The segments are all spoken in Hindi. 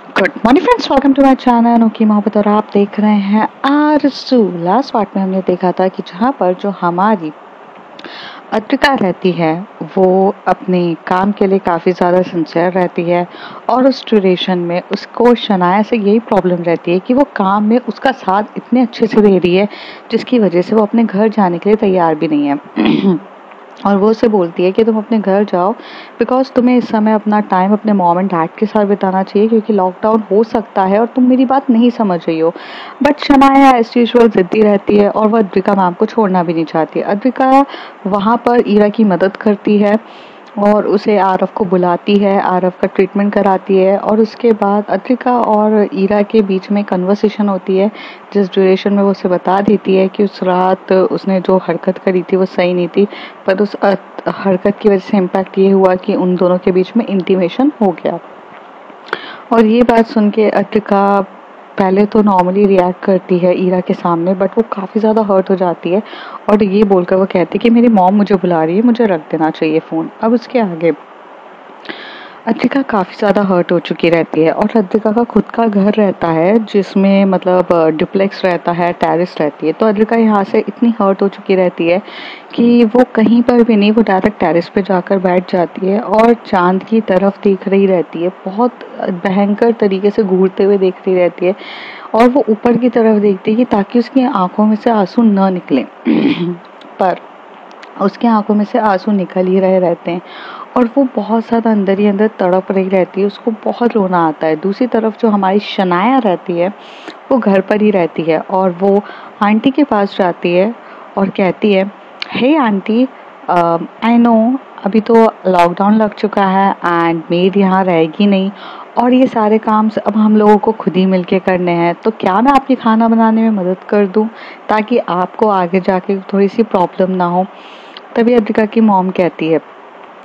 Good morning friends, welcome to my channel okay Mohabbat. और आप देख रहे हैं आरज़ू। लास्ट पार्ट में हमने देखा था कि जहाँ पर जो हमारी अद्विका रहती है वो अपने काम के लिए काफ़ी ज़्यादा सिंसियर रहती है, और उस ड्यूरेशन में उसको शनाया से यही प्रॉब्लम रहती है कि वो काम में उसका साथ इतने अच्छे से दे रही है जिसकी वजह से वो अपने घर जाने के लिए तैयार भी नहीं है। और वो उसे बोलती है कि तुम अपने घर जाओ, बिकॉज तुम्हें इस समय अपना टाइम अपने मॉम एंड डैड के साथ बिताना चाहिए, क्योंकि लॉकडाउन हो सकता है और तुम मेरी बात नहीं समझ रही हो। बट शनाया एज यूजुअल जिद्दी रहती है और वह अद्विका मैम को छोड़ना भी नहीं चाहती। अद्विका वहाँ पर ईरा की मदद करती है और उसे आरव को बुलाती है, आरव का ट्रीटमेंट कराती है, और उसके बाद अद्विका और ईरा के बीच में कन्वर्सेशन होती है जिस ड्यूरेशन में वो उसे बता देती है कि उस रात उसने जो हरकत करी थी वो सही नहीं थी, पर उस हरकत की वजह से इम्पैक्ट ये हुआ कि उन दोनों के बीच में इंटीमेशन हो गया। और ये बात सुन के अद्विका पहले तो नॉर्मली रिएक्ट करती है ईरा के सामने, बट वो काफ़ी ज़्यादा हर्ट हो जाती है और ये बोलकर वो कहती है कि मेरी मॉम मुझे बुला रही है, मुझे रख देना चाहिए फ़ोन। अब उसके आगे अद्विका काफ़ी ज़्यादा हर्ट हो चुकी रहती है, और अद्विका का खुद का घर रहता है जिसमें मतलब डुप्लेक्स रहता है, टेरेस रहती है। तो अद्विका यहाँ से इतनी हर्ट हो चुकी रहती है कि वो कहीं पर भी नहीं, वो डायरेक्ट टेरेस पे जाकर बैठ जाती है और चांद की तरफ देख रही रहती है, बहुत भयंकर तरीके से घूरते हुए देख रही रहती है। और वो ऊपर की तरफ देखती है कि ताकि उसकी आंखों में से आंसू न निकले। पर उसके आंखों में से आंसू निकल ही रहे रहते हैं और वो बहुत ज़्यादा अंदर ही अंदर तड़प रही रहती है, उसको बहुत रोना आता है। दूसरी तरफ जो हमारी शनाया रहती है वो घर पर ही रहती है और वो आंटी के पास जाती है और कहती है, हे आंटी, आई नो अभी तो लॉकडाउन लग चुका है एंड मेड यहाँ रहेगी नहीं, और ये सारे काम अब हम लोगों को खुद ही मिलके करने हैं, तो क्या मैं आपकी खाना बनाने में मदद कर दूँ ताकि आपको आगे जाके थोड़ी सी प्रॉब्लम ना हो। तभी अद्विका की मॉम कहती है,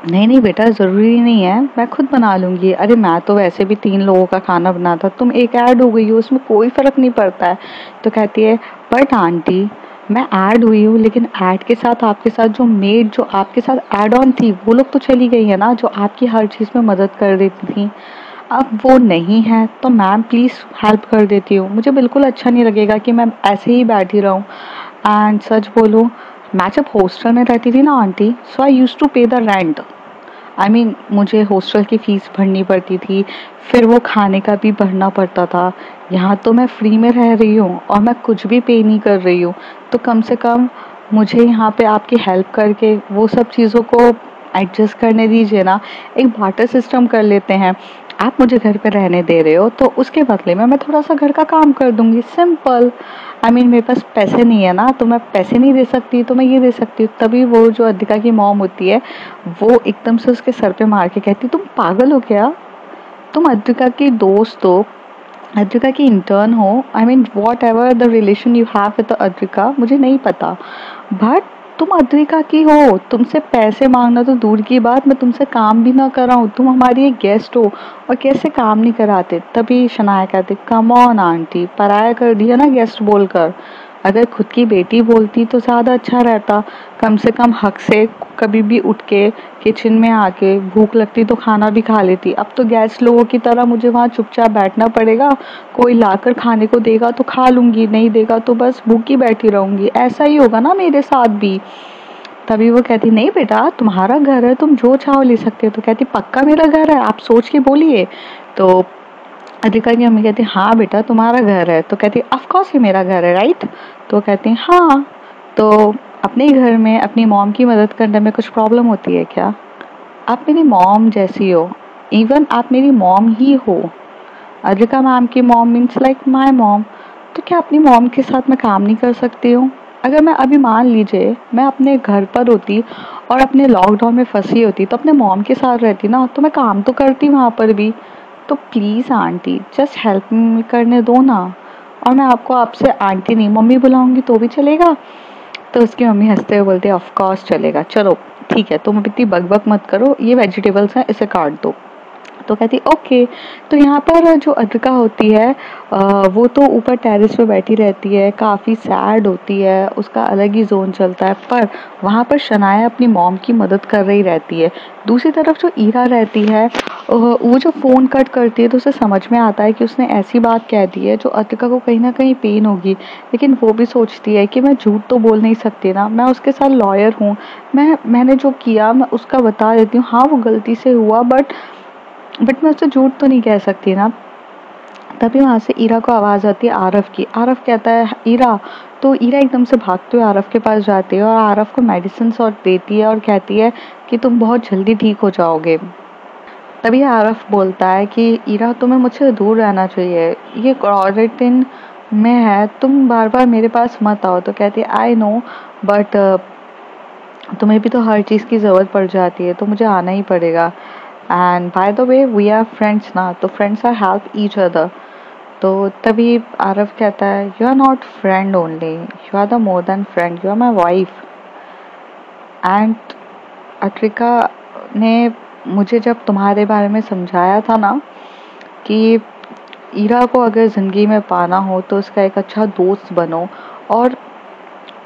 नहीं नहीं बेटा, ज़रूरी नहीं है, मैं खुद बना लूँगी। अरे मैं तो वैसे भी 3 लोगों का खाना बनाता, तुम एक ऐड हो गई हो, उसमें कोई फ़र्क नहीं पड़ता है। तो कहती है, बट आंटी मैं ऐड हुई हूँ, लेकिन ऐड के साथ आपके साथ जो मेड जो आपके साथ ऐड ऑन थी वो लोग तो चली गई है ना, जो आपकी हर चीज़ में मदद कर देती थी। अब वो नहीं है तो मैम प्लीज़ हेल्प कर देती हूँ, मुझे बिल्कुल अच्छा नहीं लगेगा कि मैं ऐसे ही बैठी रहूँ। एंड सच बोलूँ, मैं जब हॉस्टल में रहती थी ना aunty, so I use to pay the rent. I mean मुझे हॉस्टल की फ़ीस भरनी पड़ती थी, फिर वो खाने का भी भरना पड़ता था। यहाँ तो मैं फ्री में रह रही हूँ और मैं कुछ भी पे नहीं कर रही हूँ, तो कम से कम मुझे यहाँ पे आपकी हेल्प करके वो सब चीज़ों को एडजस्ट करने दीजिए ना। एक बार्टर सिस्टम कर लेते हैं, आप मुझे घर पे रहने दे रहे हो तो उसके बदले में मैं थोड़ा सा घर का काम कर दूंगी, सिंपल। आई मीन मेरे पास पैसे नहीं है ना, तो मैं पैसे नहीं दे सकती तो मैं ये दे सकती हूँ। तभी वो जो अद्विका की मॉम होती है वो एकदम से उसके सर पे मार के कहती, तुम पागल हो क्या? तुम अद्विका की दोस्त हो, अद्विका की इंटर्न हो। I mean what ever the relation you have with Advika मुझे नहीं पता, बट तुम अद्विका की हो, तुमसे पैसे मांगना तो दूर की बात, मैं तुमसे काम भी ना कराऊं, तुम हमारी एक गेस्ट हो और कैसे काम नहीं कराते। तभी शनाया कहते, कम ऑन आंटी, पराया कर दिया ना गेस्ट बोलकर। अगर खुद की बेटी बोलती तो ज़्यादा अच्छा रहता, कम से कम हक से कभी भी उठ के किचन में आके भूख लगती तो खाना भी खा लेती। अब तो गेस्ट लोगों की तरह मुझे वहाँ चुपचाप बैठना पड़ेगा, कोई लाकर खाने को देगा तो खा लूँगी, नहीं देगा तो बस भूखी बैठी रहूँगी। ऐसा ही होगा ना मेरे साथ भी। तभी वो कहती, नहीं बेटा तुम्हारा घर है, तुम जो चाहो ले सकते हो। तो कहती, पक्का मेरा घर है, आप सोच के बोलिए। तो अद्विका की मम्मी कहती, हाँ बेटा तुम्हारा घर है। तो कहती, ऑफ कोर्स ये मेरा घर है, राइट? तो कहती, हाँ। तो अपने घर में अपनी मॉम की मदद करने में कुछ प्रॉब्लम होती है क्या? आप मेरी मॉम जैसी हो, इवन आप मेरी मॉम ही हो। अद्विका मैम की mom means like my mom. तो क्या अपनी मॉम के साथ मैं काम नहीं कर सकती हूँ? अगर मैं अभी मान लीजिए मैं अपने घर पर होती और अपने लॉकडाउन में फंसी होती तो अपने मॉम के साथ रहती ना, तो मैं काम तो करती वहाँ पर भी। तो please aunty just help me करने दो ना, और मैं आपको आपसे आंटी नहीं मम्मी बुलाऊंगी तो भी चलेगा? तो उसकी मम्मी हंसते हुए बोलती है, ऑफ कोर्स चलेगा, चलो ठीक है, तुम अब इतनी बकबक मत करो, ये वेजिटेबल्स हैं इसे काट दो। तो कहती ओके। तो यहाँ पर जो अद्रिका होती है वो तो ऊपर टेरेस पे बैठी रहती है, काफ़ी सैड होती है, उसका अलग ही जोन चलता है। पर वहाँ पर शनाया अपनी मॉम की मदद कर रही रहती है। दूसरी तरफ जो ईरा रहती है वो जो फ़ोन कट करती है तो उसे समझ में आता है कि उसने ऐसी बात कह दी है जो अद्रिका को कहीं ना कहीं पेन होगी। लेकिन वो भी सोचती है कि मैं झूठ तो बोल नहीं सकती ना, मैं उसके साथ लॉयर हूँ, मैंने जो किया मैं उसका बता देती हूँ, हाँ वो गलती से हुआ बट मैं उससे झूठ तो नहीं कह सकती ना। तभी वहाँ से ईरा को आवाज़ आती है आरव की। आरव कहता है ईरा। तो ईरा एकदम से भागते हुए आरव के पास जाती है और आरव को मेडिसिन और देती है और कहती है कि तुम बहुत जल्दी ठीक हो जाओगे। तभी आरव बोलता है कि ईरा तुम्हें मुझसे दूर रहना चाहिए, ये क्वारंटाइन में है, तुम बार बार मेरे पास मत आओ। तो कहती है आई नो बट तुम्हें भी तो हर चीज़ की ज़रूरत पड़ जाती है तो मुझे आना ही पड़ेगा। And by the way we are friends ना, तो friends are help each other. तो तभी आरव कहता है you are not friend only, you are the more than friend, you are my wife. And अट्रिका ने मुझे जब तुम्हारे बारे में समझाया था ना कि ईरा को अगर ज़िंदगी में पाना हो तो उसका एक अच्छा दोस्त बनो और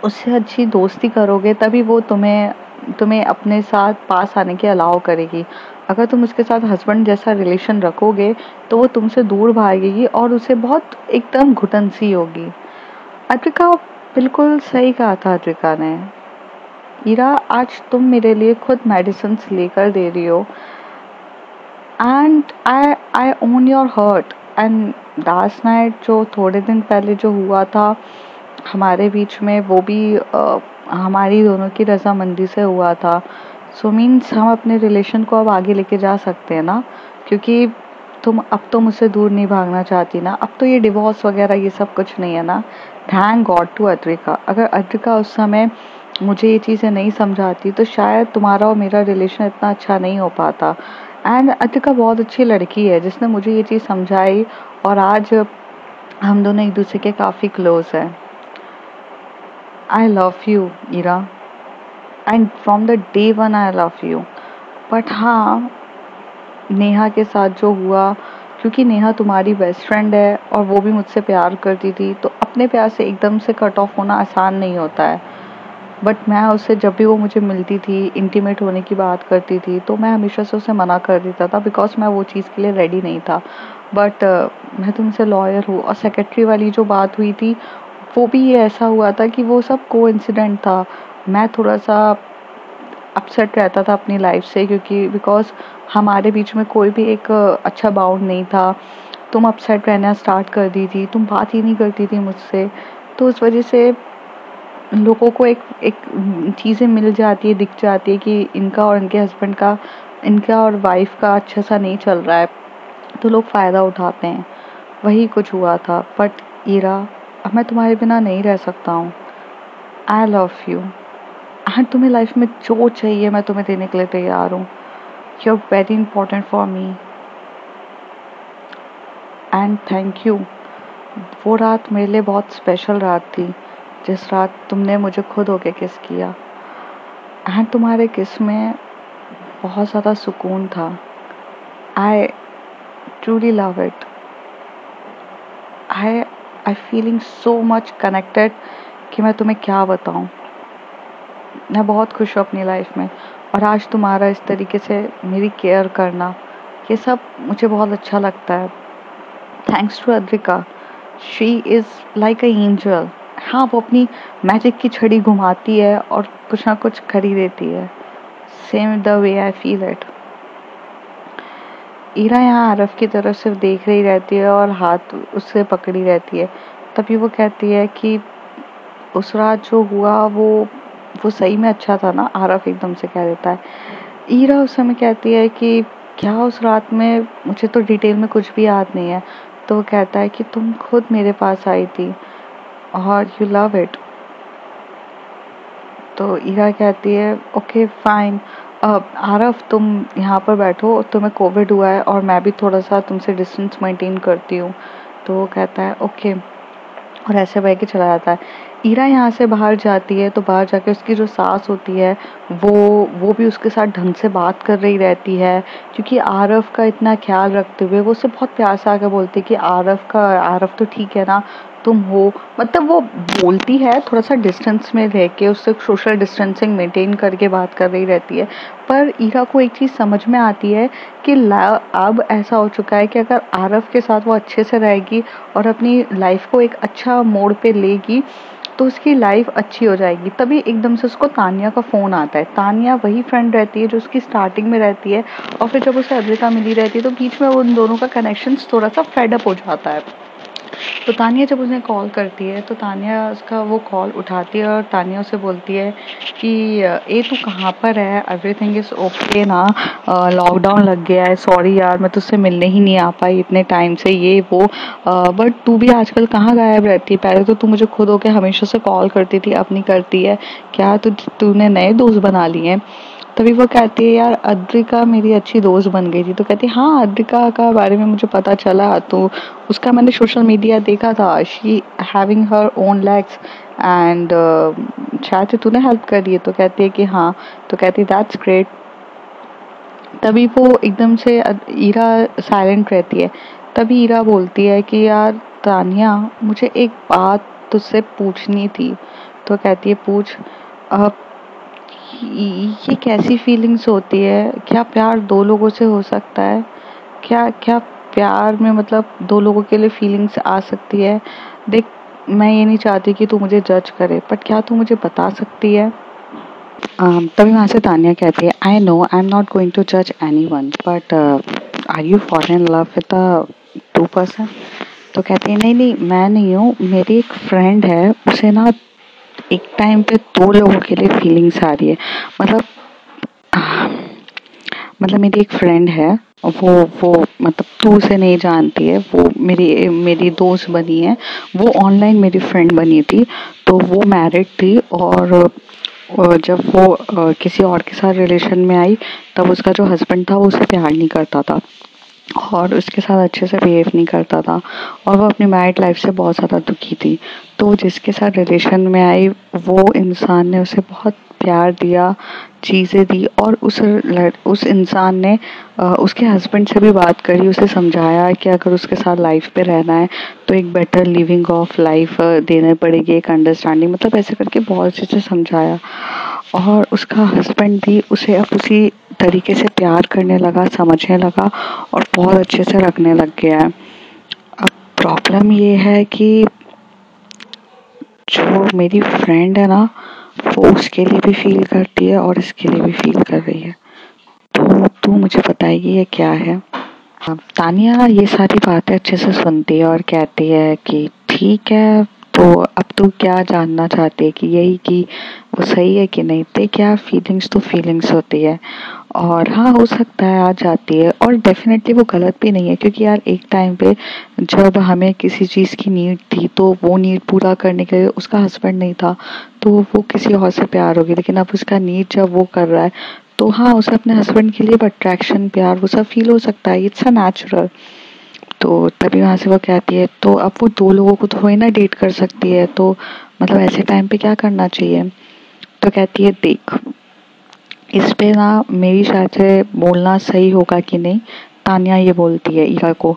उससे अच्छी दोस्ती करोगे तभी वो तुम्हें तुम्हें अपने साथ पास आने के अलाउ करेगी। अगर तुम उसके साथ हस्बैंड जैसा रिलेशन रखोगे तो वो तुमसे दूर भागेगी और उसे बहुत एकदम घुटन सी होगी। अद्रिका बिल्कुल सही कहा था अद्रिका ने। ईरा आज तुम मेरे लिए खुद मेडिसिन लेकर दे रही हो and I own your heart. And last night जो थोड़े दिन पहले जो हुआ था हमारे बीच में वो भी हमारी दोनों की रजामंदी से हुआ था। सो मीन्स हम अपने रिलेशन को अब आगे लेके जा सकते हैं ना, क्योंकि तुम अब तो मुझसे दूर नहीं भागना चाहती ना, अब तो ये डिवोर्स वगैरह ये सब कुछ नहीं है ना। Thank God to Adrika. अगर अद्रिका उस समय मुझे ये चीज़ें नहीं समझाती तो शायद तुम्हारा और मेरा रिलेशन इतना अच्छा नहीं हो पाता। एंड अद्रिका बहुत अच्छी लड़की है जिसने मुझे ये चीज़ समझाई और आज हम दोनों एक दूसरे के काफ़ी क्लोज हैं। I love you, Ira. And from the day one I love you. But हाँ, नेहा के साथ जो हुआ, क्योंकि नेहा तुम्हारी बेस्ट फ्रेंड है और वो भी मुझसे प्यार करती थी तो अपने प्यार से एकदम से कट ऑफ होना आसान नहीं होता है। बट मैं उससे जब भी वो मुझे मिलती थी, इंटीमेट होने की बात करती थी तो मैं हमेशा से उसे मना कर देता था बिकॉज मैं वो चीज़ के लिए रेडी नहीं था। बट मैं तुमसे लॉयर हूँ और सेक्रेटरी वाली जो बात हुई थी वो भी ये ऐसा हुआ था कि वो सब कोइंसिडेंट था। मैं थोड़ा सा अपसेट रहता था अपनी लाइफ से क्योंकि बिकॉज हमारे बीच में कोई भी एक अच्छा बाउंड नहीं था। तुम अपसेट रहना स्टार्ट कर दी थी, तुम बात ही नहीं करती थी मुझसे, तो उस वजह से लोगों को एक एक चीज़ें मिल जाती है, दिख जाती है कि इनका और इनके हस्बैंड का, इनका और वाइफ का अच्छा सा नहीं चल रहा है तो लोग फ़ायदा उठाते हैं। वही कुछ हुआ था। बट ईरा, अब मैं तुम्हारे बिना नहीं रह सकता हूँ। आई लव यू एंड तुम्हें लाइफ में जो चाहिए मैं तुम्हें देने के लिए तैयार हूँ। You are very important for me and thank you. वो रात मेरे लिए बहुत स्पेशल रात थी जिस रात तुमने मुझे खुद होके किस किया एंड तुम्हारे किस में बहुत ज़्यादा सुकून था। I truly love it. I I feeling so much connected कि मैं तुम्हें क्या बताऊँ। मैं बहुत खुश हूँ अपनी लाइफ में और आज तुम्हारा इस तरीके से मेरी केयर करना ये सब मुझे बहुत अच्छा लगता है। Thanks to Adrika, she is like a angel. हाँ, वो अपनी मैजिक की छड़ी घुमाती है और कुछ ना कुछ कर ही देती है। Same the way I feel it. Ira यहाँ आरव की तरफ सिर्फ देख रही रहती है और हाथ उससे पकड़ी रहती है। तभी वो कहती है कि उस रात जो हुआ वो सही में अच्छा था ना। आरव एकदम से कह देता है। ईरा उस समय कहती है कि क्या उस रात में, मुझे तो डिटेल में कुछ भी याद नहीं है। तो वो कहता है कि तुम खुद मेरे पास आई थी और यू लव इट। तो ईरा कहती है ओके फाइन, आरव तुम यहाँ पर बैठो, तुम्हें कोविड हुआ है और मैं भी थोड़ा सा तुमसे डिस्टेंस मेंटेन करती हूँ। तो वो कहता है ओके और ऐसे बह के चला जाता है। ईरा यहाँ से बाहर जाती है तो बाहर जाके उसकी जो सास होती है वो वो भी उसके साथ ढंग से बात कर रही रहती है, क्योंकि आरव का इतना ख्याल रखते हुए वो उससे बहुत प्यार से आके बोलती है कि आरव तो ठीक है ना, तुम हो, मतलब वो बोलती है थोड़ा सा डिस्टेंस में रह के, उससे सोशल डिस्टेंसिंग मेंटेन करके बात कर रही रहती है। पर ईरा को एक चीज़ समझ में आती है कि अब ऐसा हो चुका है कि अगर आरव के साथ वो अच्छे से रहेगी और अपनी लाइफ को एक अच्छा मोड़ पे लेगी तो उसकी लाइफ अच्छी हो जाएगी। तभी एकदम से उसको तानिया का फ़ोन आता है। तानिया वही फ्रेंड रहती है जो उसकी स्टार्टिंग में रहती है, और फिर जब उसे अद्विका मिली रहती है तो बीच में उन दोनों का कनेक्शन थोड़ा सा फेड अप हो जाता है। तो तानिया जब उन्हें कॉल करती है तो तानिया उसका वो कॉल उठाती है और तानिया उसे बोलती है कि ए तू कहाँ पर है, एवरीथिंग इज़ ओके ना, लॉकडाउन लग गया है, सॉरी यार मैं तुझसे मिलने ही नहीं आ पाई इतने टाइम से, ये वो, बट तू भी आजकल कहाँ गायब रहती है, पहले तो तू मुझे खुद होके हमेशा से कॉल करती थी, अब नहीं करती है क्या, तूने नए दोस्त बना लिए हैं। तभी वो कहती है यार अद्रिका मेरी अच्छी दोस्त बन गई थी। तो कहती है हाँ अद्रिका का बारे में मुझे पता चला, तो उसका मैंने सोशल मीडिया देखा था, she having her own legs and शायद से तूने हेल्प करी है। तो कहती है कि हाँ। तो कहती है दैट्स ग्रेट। तभी वो एकदम से ईरा साइलेंट रहती है। तभी ईरा बोलती है कि यार तानिया मुझे एक बात तुझसे पूछनी थी। तो कहती है पूछ। अब ये कैसी फीलिंग्स होती है, क्या प्यार दो लोगों से हो सकता है, क्या क्या प्यार में मतलब दो लोगों के लिए फीलिंग्स आ सकती है। देख मैं ये नहीं चाहती कि तू मुझे जज करे, बट क्या तू मुझे बता सकती है। तभी वहाँ से तानिया कहती है I know I am not going to जज anyone, but are you fall in love with two person. तो कहती है नहीं नहीं मैं नहीं हूँ, मेरी एक फ्रेंड है, उसे ना एक टाइम पे दो लोगों के लिए फीलिंग्स आ रही है। मतलब मतलब मेरी एक फ्रेंड है, वो मतलब तू उसे नहीं जानती है, वो मेरी मेरी दोस्त बनी है, वो ऑनलाइन मेरी फ्रेंड बनी थी। तो वो मैरिड थी और जब वो किसी और के साथ रिलेशन में आई तब उसका जो हस्बैंड था वो उसे प्यार नहीं करता था और उसके साथ अच्छे से बिहेव नहीं करता था और वो अपनी मैरिड लाइफ से बहुत ज़्यादा दुखी थी। तो जिसके साथ रिलेशन में आई वो इंसान ने उसे बहुत प्यार दिया, चीज़ें दी और उस इंसान ने उसके हस्बैंड से भी बात करी, उसे समझाया कि अगर उसके साथ लाइफ पे रहना है तो एक बेटर लिविंग ऑफ लाइफ देने पड़ेगी, एक अंडरस्टैंडिंग, मतलब ऐसे करके बहुत चीज़ें समझाया। और उसका हस्बैंड भी उसे अब उसी तरीके से प्यार करने लगा, समझने लगा और बहुत अच्छे से रखने लग गया है। अब प्रॉब्लम ये है कि जो मेरी फ्रेंड है ना वो उसके लिए भी फील करती है और इसके लिए भी फील कर रही है। तो तू मुझे बताएगी ये क्या है। तानिया ये सारी बातें अच्छे से सुनती है और कहती है कि ठीक है, तो अब तू क्या जानना चाहती है कि यही कि वो सही है कि नहीं, देख यार फीलिंग्स तो फीलिंग्स होती है और हाँ हो सकता है आ जाती है और डेफिनेटली वो गलत भी नहीं है, क्योंकि यार एक टाइम पे जब हमें किसी चीज़ की नीड थी तो वो नीड पूरा करने के लिए उसका हस्बैंड नहीं था तो वो किसी और से प्यार होगी, लेकिन अब उसका नीड जब वो कर रहा है तो हाँ उसे अपने हस्बैंड के लिए अट्रैक्शन प्यार वो सब फील हो सकता है, इट्स अ नेचुरल। तो तभी वहाँ से वो कहती है तो अब वो दो लोगों को थोड़ी ना डेट कर सकती है, तो मतलब ऐसे टाइम पे क्या करना चाहिए। तो कहती है देख इस पे ना मेरी शायद से बोलना सही होगा कि नहीं। तानिया ये बोलती है ईरा को,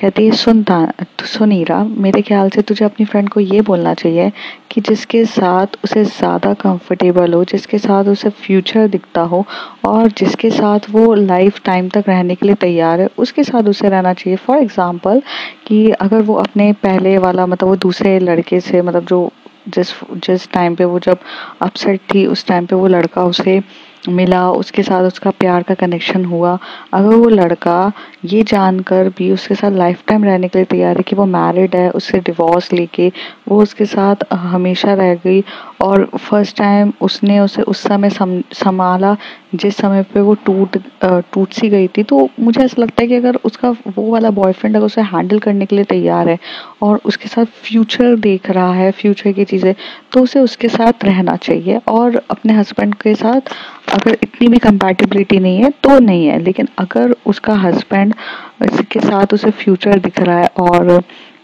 कहती है सुन ईरा, मेरे ख्याल से तुझे अपनी फ्रेंड को ये बोलना चाहिए कि जिसके साथ उसे ज़्यादा कंफर्टेबल हो, जिसके साथ उसे फ्यूचर दिखता हो और जिसके साथ वो लाइफ टाइम तक रहने के लिए तैयार है उसके साथ उसे रहना चाहिए। फॉर एग्ज़ाम्पल कि अगर वो अपने पहले वाला मतलब वो दूसरे लड़के से मतलब जो जिस जिस टाइम पे वो जब अपसेट थी उस टाइम पे वो लड़का उसे मिला, उसके साथ उसका प्यार का कनेक्शन हुआ, अगर वो लड़का ये जानकर भी उसके साथ लाइफ टाइम रहने के लिए तैयार है कि वो मैरिड है, उससे डिवोर्स लेके वो उसके साथ हमेशा रह गई और फर्स्ट टाइम उसने उसे उस समय संभाला जिस समय पे वो टूट सी गई थी, तो मुझे ऐसा लगता है कि अगर उसका वो वाला बॉयफ्रेंड अगर उसे हैंडल करने के लिए तैयार है और उसके साथ फ्यूचर देख रहा है, फ्यूचर की चीज़ें, तो उसे उसके साथ रहना चाहिए। और अपने हस्बैंड के साथ अगर इतनी भी कंपैटिबिलिटी नहीं है तो नहीं है, लेकिन अगर उसका हस्बैंड के साथ उसे फ्यूचर दिख रहा है और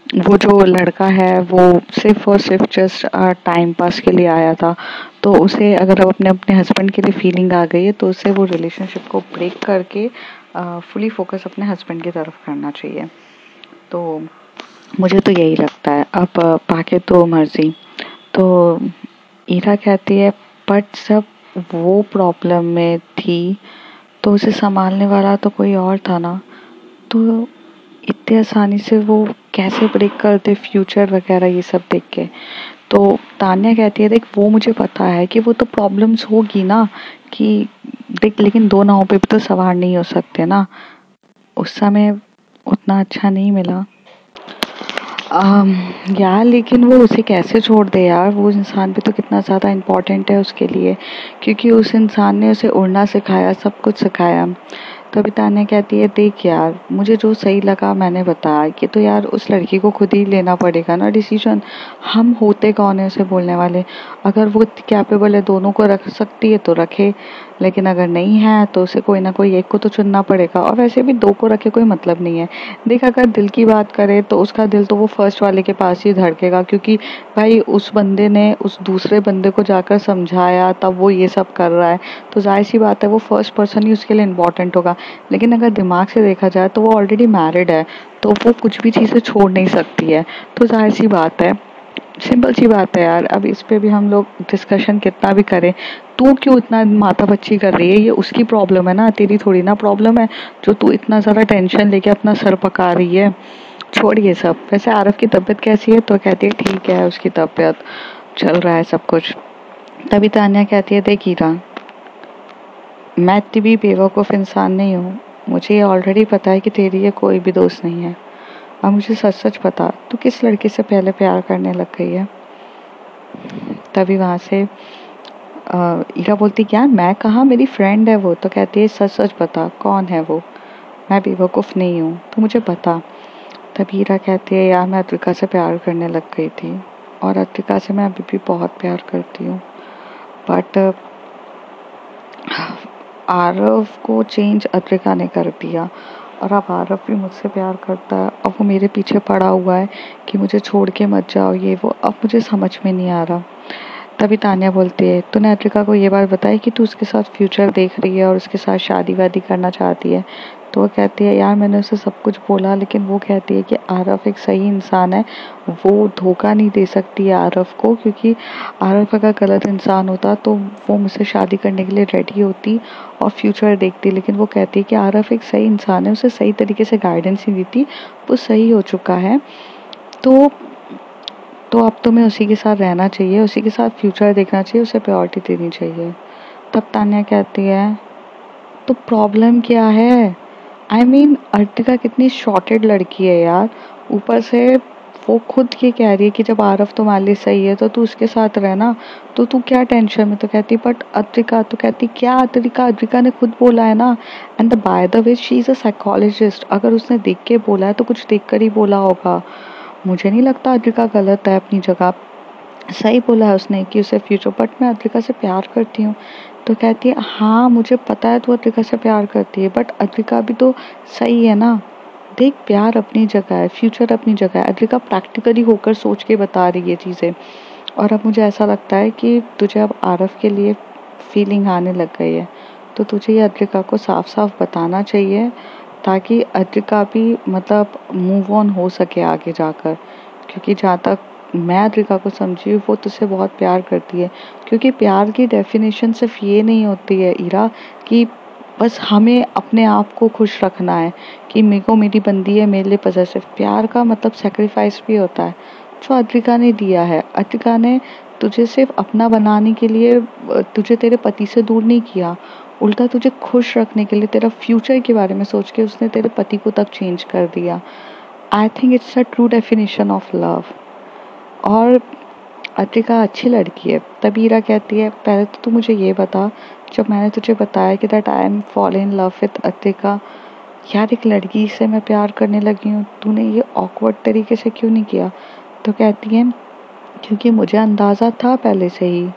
वो जो लड़का है वो सिर्फ और सिर्फ जस्ट टाइम पास के लिए आया था। तो उसे अगर अब अपने अपने हस्बैंड के लिए फीलिंग आ गई है तो उसे वो रिलेशनशिप को ब्रेक करके फुली फोकस अपने हस्बैंड की तरफ करना चाहिए। तो मुझे तो यही लगता है। अब बाकी तो मर्जी। तो ईरा कहती है बट जब वो प्रॉब्लम में थी तो उसे संभालने वाला तो कोई और था ना, तो इतनी आसानी से वो कैसे ब्रेक कर दे फ्यूचर वगैरह ये सब देख के। तो तान्या कहती है देख वो मुझे पता है कि वो तो प्रॉब्लम्स होगी ना, कि देख लेकिन दो नावों पे भी तो सवार नहीं हो सकते ना, उस समय उतना अच्छा नहीं मिला। आम, यार लेकिन वो उसे कैसे छोड़ दे यार, वो इंसान भी तो कितना ज़्यादा इम्पोर्टेंट है उसके लिए, क्योंकि उस इंसान ने उसे उड़ना सिखाया, सब कुछ सिखाया। तभी तान्या कहती है देख यार मुझे जो सही लगा मैंने बताया, कि तो यार उस लड़की को खुद ही लेना पड़ेगा ना डिसीजन। हम होते कौन है उसे बोलने वाले। अगर वो कैपेबल है दोनों को रख सकती है तो रखे, लेकिन अगर नहीं है तो उसे कोई ना कोई एक को तो चुनना पड़ेगा। और वैसे भी दो को रखे कोई मतलब नहीं है। देख अगर दिल की बात करे तो उसका दिल तो वो फर्स्ट वाले के पास ही धड़केगा, क्योंकि भाई उस बंदे ने उस दूसरे बंदे को जाकर समझाया तब वो ये सब कर रहा है, तो जाहिर सी बात है वो फर्स्ट पर्सन ही उसके लिए इम्पोर्टेंट होगा। लेकिन अगर दिमाग से देखा जाए तो वो ऑलरेडी मैरिड है, तो वो कुछ भी चीज़ें छोड़ नहीं सकती है। तो जाहिर सी बात है, सिंपल सी बात है यार। अब इस पे भी हम लोग डिस्कशन कितना भी करें, तू क्यों इतना माथापच्ची कर रही है, ये उसकी प्रॉब्लम है ना, तेरी थोड़ी ना प्रॉब्लम है जो तू इतना ज़्यादा टेंशन लेके अपना सर पका रही है। छोड़ ये सब। वैसे आरव की तबीयत कैसी है, तो कहती है ठीक है उसकी तबीयत, चल रहा है सब कुछ। तभी तान्या कहती है देख हीरा, मैं इतनी भी बेवकूफ़ इंसान नहीं हूँ, मुझे ये ऑलरेडी पता है कि तेरी ये कोई भी दोस्त नहीं है। अब मुझे सच सच बता तू किस लड़के से पहले प्यार करने लग गई है। तभी वहाँ से ईरा बोलती क्या मैं कहा, मेरी फ्रेंड है वो। तो कहती है सच सच बता कौन है वो, मैं बेवकूफ़ नहीं हूँ तो मुझे बता। तभी ईरा कहती है यार मैं अद्विका से प्यार करने लग गई थी, और अद्विका से मैं अभी भी बहुत प्यार करती हूँ। बट आरव को चेंज अद्विका ने कर दिया, और अब आरव भी मुझसे प्यार करता है। अब वो मेरे पीछे पड़ा हुआ है कि मुझे छोड़ के मत जाओ ये वो। अब मुझे समझ में नहीं आ रहा। तभी तान्या बोलती है तूने अद्विका को ये बात बताई कि तू उसके साथ फ्यूचर देख रही है और उसके साथ शादी वादी करना चाहती है। तो वो कहती है यार मैंने उसे सब कुछ बोला, लेकिन वो कहती है कि आरव एक सही इंसान है, वो धोखा नहीं दे सकती है आरव को, क्योंकि आरव अगर गलत इंसान होता तो वो मुझसे शादी करने के लिए रेडी होती और फ्यूचर देखती। लेकिन वो कहती है कि आरव एक सही इंसान है, उसे सही तरीके से गाइडेंस नहीं देती, वो सही हो चुका है। तो अब तुम्हें उसी के साथ रहना चाहिए, उसी के साथ फ्यूचर देखना चाहिए, उसे प्रायोरिटी देनी चाहिए। तब तान्या कहती है तो प्रॉब्लम क्या है। आई मीन अर्तिका कितनी शॉर्टेड लड़की है यार, ऊपर से वो खुद ये कह रही है कि जब आरव तुम्हारे लिए सही है तो तू उसके साथ रहना, तो तू क्या टेंशन में। तो कहती बट अद्विका, तो कहती क्या अद्विका, अद्विका ने खुद बोला है ना। And by the way she is a psychologist, अगर उसने देख के बोला है तो कुछ देख कर ही बोला होगा। मुझे नहीं लगता अद्विका गलत है अपनी जगह, सही बोला है उसने कि उसे फ्यूचर, बट मैं अद्विका से प्यार करती हूँ। तो कहती है हाँ मुझे पता है तू अद्विका से प्यार करती है, बट अद्विका भी तो सही है ना। देख प्यार अपनी जगह है, फ्यूचर अपनी जगह है। अद्विका प्रैक्टिकली होकर सोच के बता रही है चीज़ें। और अब मुझे ऐसा लगता है कि तुझे अब आरव के लिए फीलिंग आने लग गई है, तो तुझे ये अद्विका को साफ साफ बताना चाहिए, ताकि अद्विका भी मतलब मूव ऑन हो सके आगे जाकर। क्योंकि जहाँ तक मैं अद्विका को समझी वो तुझसे बहुत प्यार करती है। क्योंकि प्यार की डेफिनेशन सिर्फ ये नहीं होती है ईरा कि बस हमें अपने आप को खुश रखना है, कि मेरे को मेरी बंदी है मेरे लिए पॉसेसिव। प्यार का मतलब सेक्रीफाइस भी होता है, जो अद्विका ने दिया है। अद्विका ने तुझे सिर्फ अपना बनाने के लिए तुझे तेरे पति से दूर नहीं किया, उल्टा तुझे खुश रखने के लिए, तेरा फ्यूचर के बारे में सोच के उसने तेरे पति को तक चेंज कर दिया। I think it's a true definition of love. और अतिका अच्छी लड़की है। तभी ईरा कहती है पहले तो तू मुझे ये बता, जब मैंने तुझे बताया कि that I am fall in love with Atika, यार एक लड़की से मैं प्यार करने लगी हूँ, तूने ये ऑकवर्ड तरीके से क्यों नहीं किया। तो कहती है क्योंकि मुझे अंदाज़ा था पहले से ही,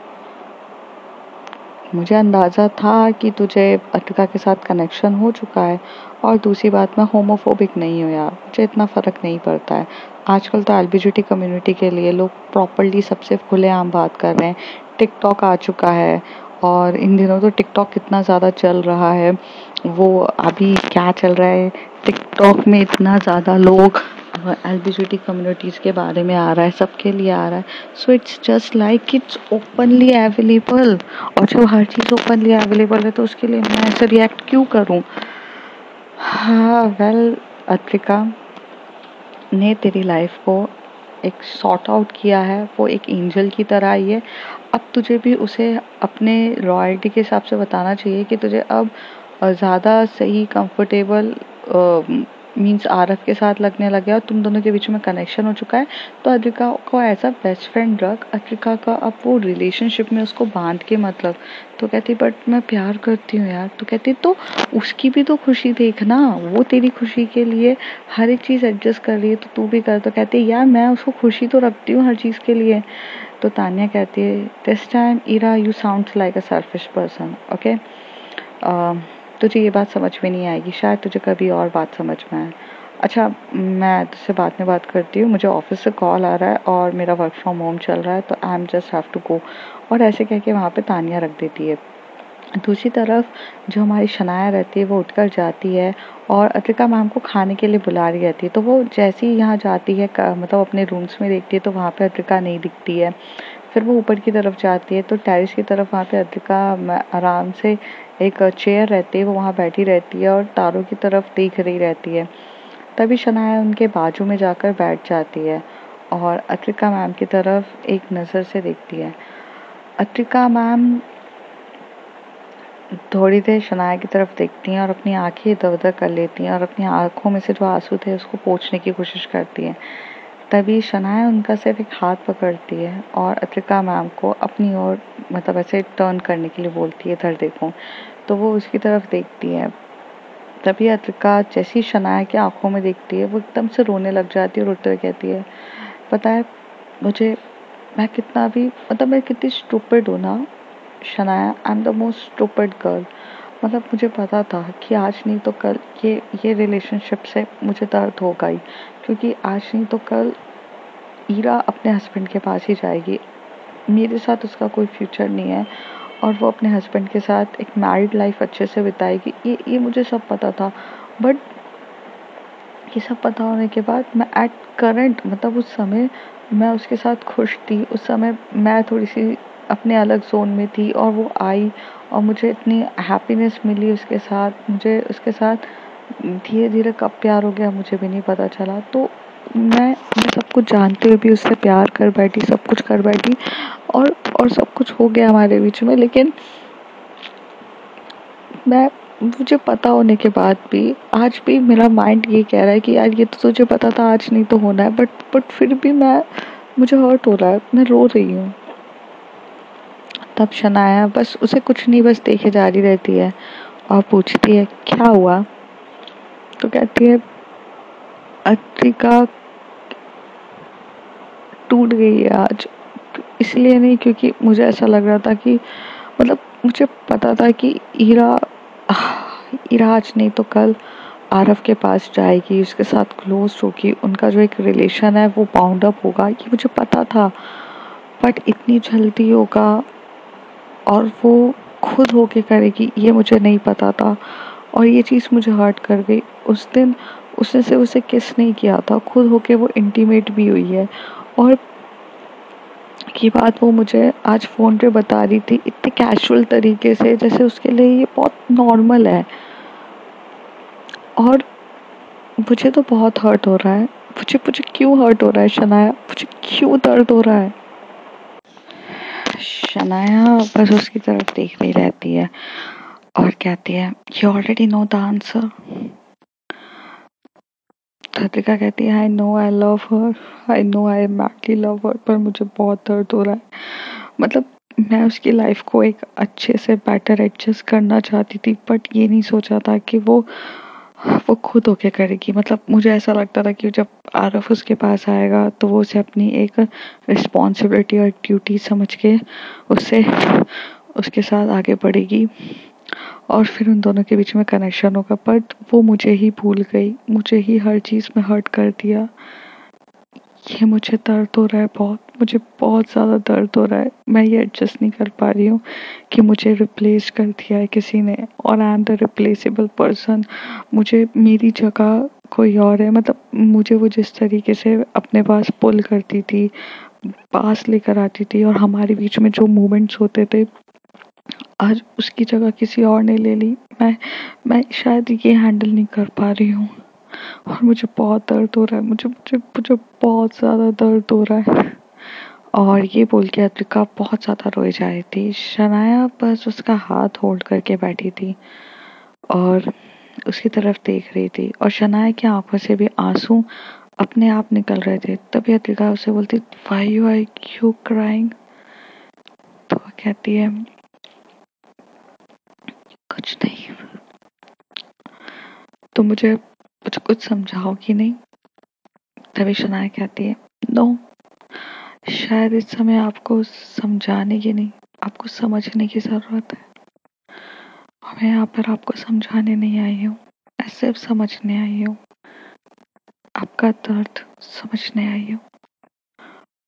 मुझे अंदाज़ा था कि तुझे अतिका के साथ कनेक्शन हो चुका है, और दूसरी बात, मैं होमोफोबिक नहीं हूँ यार, मुझे इतना फ़र्क नहीं पड़ता है। आजकल तो एलबीजीटी कम्युनिटी के लिए लोग प्रॉपरली सबसे खुलेआम बात कर रहे हैं। टिकटॉक आ चुका है, और इन दिनों तो टिकटॉक कितना ज़्यादा चल रहा है। वो अभी क्या चल रहा है, टिकटॉक में इतना ज़्यादा लोग एलबीजीटी कम्युनिटीज़ के बारे में आ रहा है, सबके लिए आ रहा है। So it's just like it's openly available, और जब हर चीज़ ओपनली अवेलेबल है तो उसके लिए मैं ऐसे रिएक्ट क्यों करूं? हाँ वेल, अत्रिका ने तेरी लाइफ को एक सॉर्ट आउट किया है, वो एक एंजल की तरह आई है। अब तुझे भी उसे अपने रॉयल्टी के हिसाब से बताना चाहिए कि तुझे अब ज़्यादा सही कंफर्टेबल मीन्स आरव के साथ लगने लगे, और तुम दोनों के बीच में कनेक्शन हो चुका है। तो अद्रिका को एज अ बेस्ट फ्रेंड रख, अद्रिका का अब वो रिलेशनशिप में उसको बांध के मतलब। तो कहती बट मैं प्यार करती हूँ यार। तो कहती तो उसकी भी तो खुशी देखना, वो तेरी खुशी के लिए हर एक चीज़ एडजस्ट कर रही है, तो तू भी कर। तो कहती यार मैं उसको खुशी तो रखती हूँ हर चीज़ के लिए। तो तान्या कहती है this time Ira you sounds like a selfish person, okay. तुझे ये बात समझ में नहीं आएगी, शायद तुझे कभी और बात समझ में आए। अच्छा, मैं तुझसे बाद में बात करती हूँ, मुझे ऑफिस से कॉल आ रहा है और मेरा वर्क फ्रॉम होम चल रहा है, तो I am just have to go. और ऐसे कह के वहाँ पे तानिया रख देती है। दूसरी तरफ जो हमारी शनाया रहती है वो उठकर जाती है, और अतिका मैम को खाने के लिए बुला रही रहती है। तो वो जैसे ही यहाँ जाती है, मतलब अपने रूम्स में देखती है, तो वहाँ पे अतिका नहीं दिखती है। फिर वो ऊपर की तरफ जाती है, तो टेरेस की तरफ वहाँ पे अतिका आराम से एक चेयर रहती है, वो वहाँ बैठी रहती है और तारों की तरफ देख रही रहती है। तभी शनाया उनके बाजू में जाकर बैठ जाती है और अतिका मैम की तरफ एक नज़र से देखती है। अतिका मैम थोड़ी देर शनाया की तरफ देखती हैं और अपनी आंखें इधर-उधर कर लेती हैं, और अपनी आंखों में से जो आंसू थे उसको पोंछने की कोशिश करती हैं। तभी शनाया उनका सिर्फ एक हाथ पकड़ती है और अतिका मैम को अपनी ओर मतलब ऐसे टर्न करने के लिए बोलती है, इधर देखो। तो वो उसकी तरफ देखती है। तभी अतिका जैसी शनाया की आंखों में देखती है, वो एकदम से रोने लग जाती है और रोते हुए कहती है, पता है मुझे, मैं कितना भी मतलब मैं कितनी स्टूपिड हूँ ना Shanaya, I am the most stupid girl. मतलब मुझे पता था कि आज नहीं तो कल ये रिलेशनशिप से मुझे दर्द होगा ही, क्योंकि आज नहीं तो कल ईरा अपने हस्बैंड के पास ही जाएगी। मेरे साथ उसका कोई फ्यूचर नहीं है, और वो अपने हस्बैंड के साथ एक मैरिड लाइफ अच्छे से बिताएगी। ये मुझे सब पता था, बट ये सब पता होने के बाद मैं एट करंट मतलब उस समय मैं उसके साथ खुश थी। उस समय मैं थोड़ी सी अपने अलग जोन में थी, और वो आई और मुझे इतनी हैप्पीनेस मिली उसके साथ। मुझे उसके साथ धीरे धीरे कब प्यार हो गया मुझे भी नहीं पता चला। तो मैं सब कुछ जानते हुए भी उससे प्यार कर बैठी, सब कुछ कर बैठी, और सब कुछ हो गया हमारे बीच में। लेकिन मैं मुझे पता होने के बाद भी आज भी मेरा माइंड ये कह रहा है कि यार ये तो तुझे पता था आज नहीं तो होना है, बट फिर भी मुझे हर्ट हो रहा है, मैं रो रही हूँ। तब शनाया बस उसे कुछ नहीं बस देखे जा रही रहती है और पूछती है क्या हुआ। तो कहती है अत्रिका टूट गई है आज। इसलिए नहीं क्योंकि मुझे ऐसा लग रहा था कि मतलब मुझे पता था कि ईरा ईरा आज नहीं तो कल आरव के पास जाएगी, उसके साथ क्लोज होगी, उनका जो एक रिलेशन है वो बाउंड अप होगा, ये मुझे पता था। बट इतनी जल्दी होगा और वो खुद होके करेगी, ये मुझे नहीं पता था, और ये चीज़ मुझे हर्ट कर गई। उस दिन उसने सिर्फ उसे किस नहीं किया था, खुद होके वो इंटीमेट भी हुई है। और की बात वो मुझे आज फ़ोन पे बता रही थी इतने कैजुअल तरीके से, जैसे उसके लिए ये बहुत नॉर्मल है। और मुझे तो बहुत हर्ट हो रहा है। मुझे मुझे क्यों हर्ट हो रहा है शनाया, मुझे क्यों दर्द हो रहा है? शनाया बस उसकी तरफ देख रही रहती है और कहती है you already know the answer. Kritika कहती है I know I love her, I know I madly love हर, पर मुझे बहुत दर्द हो रहा है। मतलब मैं उसकी लाइफ को एक अच्छे से बेटर एडजस्ट करना चाहती थी, बट ये नहीं सोचा था कि वो खुद होके करेगी। मतलब मुझे ऐसा लगता था कि जब आरफ उसके पास आएगा तो वो उसे अपनी एक रिस्पॉन्सिबिलिटी और ड्यूटी समझ के उससे उसके साथ आगे बढ़ेगी और फिर उन दोनों के बीच में कनेक्शन होगा, बट वो मुझे ही भूल गई, मुझे ही हर चीज़ में हर्ट कर दिया। ये मुझे दर्द हो रहा है बहुत, मुझे बहुत ज़्यादा दर्द हो रहा है। मैं ये एडजस्ट नहीं कर पा रही हूँ कि मुझे रिप्लेस कर दिया है किसी ने और I am the replaceable person. मुझे मेरी जगह कोई और है। मतलब मुझे वो जिस तरीके से अपने पास पुल करती थी, पास लेकर आती थी और हमारे बीच में जो मूवमेंट्स होते थे, आज उसकी जगह किसी और ने ले ली। मैं शायद ये हैंडल नहीं कर पा रही हूँ और मुझे बहुत दर्द हो रहा है। मुझे मुझे मुझे बहुत ज़्यादा दर्द हो रहा है। और ये बोल के अद्रिका बहुत ज़्यादा रोई जा रही थी। शनाया बस उसका हाथ होल्ड करके बैठी थी और उसकी तरफ देख रही थी और शनाया की आंखों से भी आंसू अपने आप निकल रहे थे। तभी अद्रिका उसे बोलती, why you are you crying? तो वो कहती है, कुछ नहीं। तो मुझे मुझे कुछ समझाओगी नहीं? तभी शनाया कहती है, नो, शायद इस समय आपको समझाने की नहीं, आपको समझने की जरूरत है। मैं यहाँ पर आपको समझाने नहीं आई हूँ, मैं सिर्फ समझने आई हूँ, आपका दर्द समझने आई हूँ।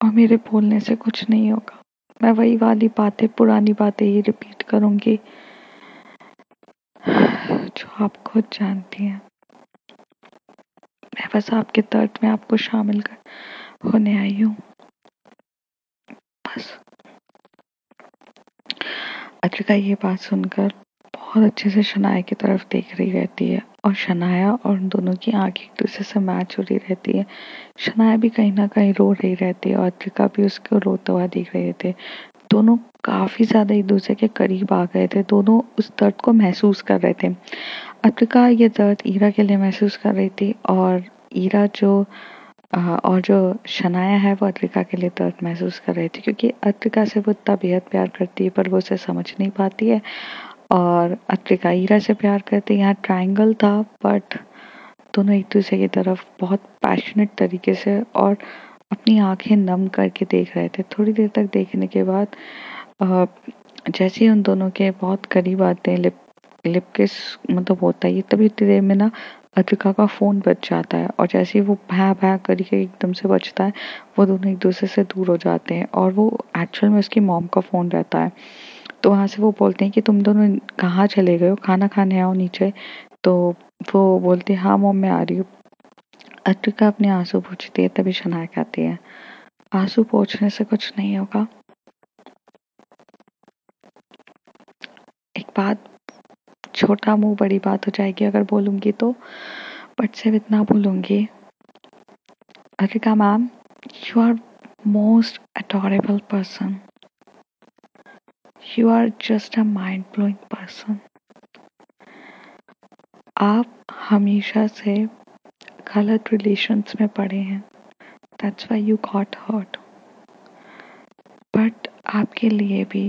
और मेरे बोलने से कुछ नहीं होगा। मैं वही वाली बातें, पुरानी बातें ही रिपीट करूंगी जो आप खुद जानती हैं। मैं बस आपके दर्द में आपको शामिल कर होने आई हूँ, बस। अद्रिका ये बात सुनकर बहुत अच्छे से शनाया की तरफ देख रही रहती है और शनाया और उन दोनों की आंखें एक दूसरे से मैच हो रही रहती है। शनाया भी कहीं ना कहीं रो रही रहती है और अद्रिका भी उसको रोता हुआ दिख रहे थे। दोनों काफी ज्यादा एक दूसरे के करीब आ गए थे। दोनों उस दर्द को महसूस कर रहे थे। अद्रिका ये दर्द ईरा के लिए महसूस कर रही थी और ईरा और जो शनाया है वो अद्रिका के लिए दर्द महसूस कर रही थी, क्योंकि अद्रिका से वो इतना बेहद प्यार करती है पर वो उसे समझ नहीं पाती है और अद्रिका ईरा से प्यार करती है। यहाँ ट्रायंगल था बट दोनों एक दूसरे की तरफ बहुत पैशनेट तरीके से और अपनी आंखें नम करके देख रहे थे। थोड़ी देर तक देखने के बाद जैसे ही उन दोनों के बहुत करीब आते हैं, लिप लिप किस मतलब होता है, तभी इतनी देर में ना अद्रिका का फोन बज जाता है और जैसे ही वो भैं भैं करके एकदम से बजता है, वो दोनों एक दूसरे से दूर हो जाते हैं और वो एक्चुअल में उसकी मॉम का फोन रहता है। तो वहाँ से वो बोलते हैं कि तुम दोनों कहाँ चले गए हो, खाना खाने आओ नीचे। तो वो बोलती है, हाँ मॉम मैं आ रही हूँ। अद्रिका अपने आंसू पोंछती है, तभी शनाया कहती है, आंसू पोंछने से कुछ नहीं होगा। एक बात, छोटा मुंह बड़ी बात हो जाएगी अगर बोलूंगी तो, बट सिर्फ इतना बोलूंगी, Adrika ma'am, you are most adorable person, you are just a mind blowing person. आप हमेशा से गलत रिलेशंस में पड़े हैं, that's why you got hurt, but आपके लिए भी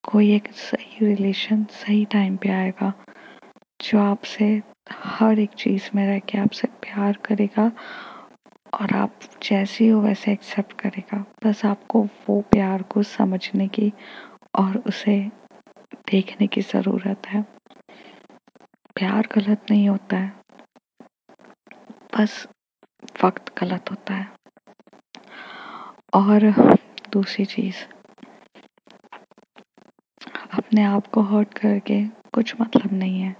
कोई एक सही रिलेशन सही टाइम पे आएगा जो आपसे हर एक चीज़ में रह के आपसे प्यार करेगा और आप जैसे हो वैसे एक्सेप्ट करेगा। बस आपको वो प्यार को समझने की और उसे देखने की ज़रूरत है। प्यार गलत नहीं होता है, बस वक्त गलत होता है। और दूसरी चीज़, अपने आप को हर्ट करके कुछ मतलब नहीं है।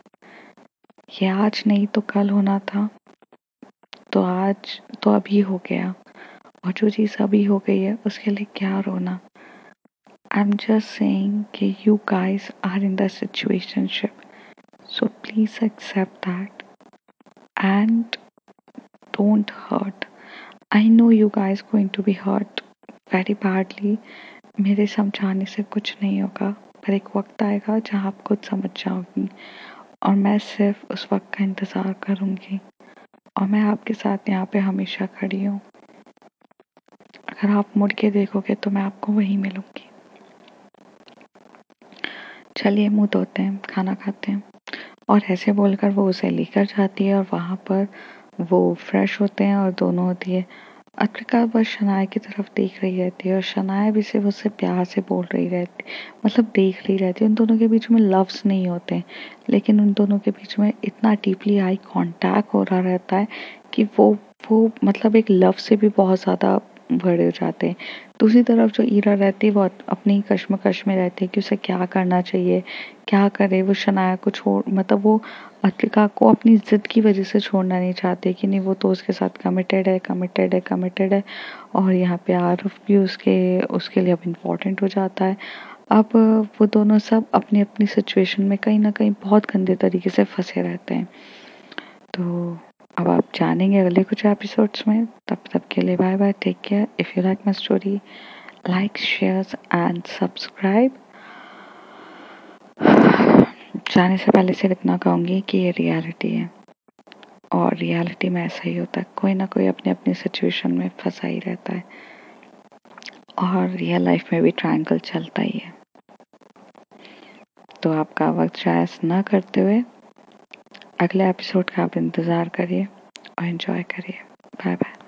ये आज नहीं तो कल होना था, तो आज तो अभी हो गया और जो चीज़ अभी हो गई है उसके लिए क्या रोना। आई एम जस्ट सेइंग कि you guys are in the situationship, so please accept that and don't hurt. I know you guys going to be hurt very badly. मेरे समझाने से कुछ नहीं होगा, पर एक वक्त आएगा जहाँ आप खुद समझ जाओगी और मैं सिर्फ उस वक्त का इंतज़ार करूँगी और मैं आपके साथ यहाँ पे हमेशा खड़ी हूँ। अगर आप मुड़ के देखोगे तो मैं आपको वहीं मिलूंगी। चलिए मुंह धोते हैं, खाना खाते हैं। और ऐसे बोलकर वो उसे लेकर जाती है और वहाँ पर वो फ्रेश होते हैं और दोनों होती है अद्रिका बस शनाया की तरफ देख रही रहती है और शनाया भी सिर्फ उससे प्यार से बोल रही रहती, मतलब देख रही रहती है। उन दोनों के बीच में लव्स नहीं होते, लेकिन उन दोनों के बीच में इतना डीपली आई कांटेक्ट हो रहा रहता है कि वो मतलब एक लव से भी बहुत ज़्यादा बड़े हो जाते हैं। दूसरी तरफ जो ईरा रहती है वो अपनी कश्मकश में रहती है कि उसे क्या करना चाहिए, क्या करे। वो शनाया को छोड़, मतलब वो अद्रिका को अपनी ज़िद की वजह से छोड़ना नहीं चाहते कि नहीं, वो तो उसके साथ कमिटेड है। और यहाँ पे आरफ भी उसके उसके लिए अब इम्पोर्टेंट हो जाता है। अब वो दोनों सब अपनी अपनी सिचुएशन में कहीं ना कहीं बहुत गंदे तरीके से फंसे रहते हैं। तो अब आप जानेंगे अगले कुछ एपिसोड्स में। तब तक के लिए bye bye, take care. If you like my story, like, share and subscribe. जाने से पहले सिर्फ इतना कहूँगी कि ये रियलिटी है, और रियलिटी में ऐसा ही होता है, कोई ना कोई अपनी अपनी सिचुएशन में फंसा ही रहता है, और रियल लाइफ में भी ट्रायंगल चलता ही है। तो आपका वक्त जाया ना करते हुए अगले एपिसोड का आप इंतज़ार करिए और एंजॉय करिए। Bye bye.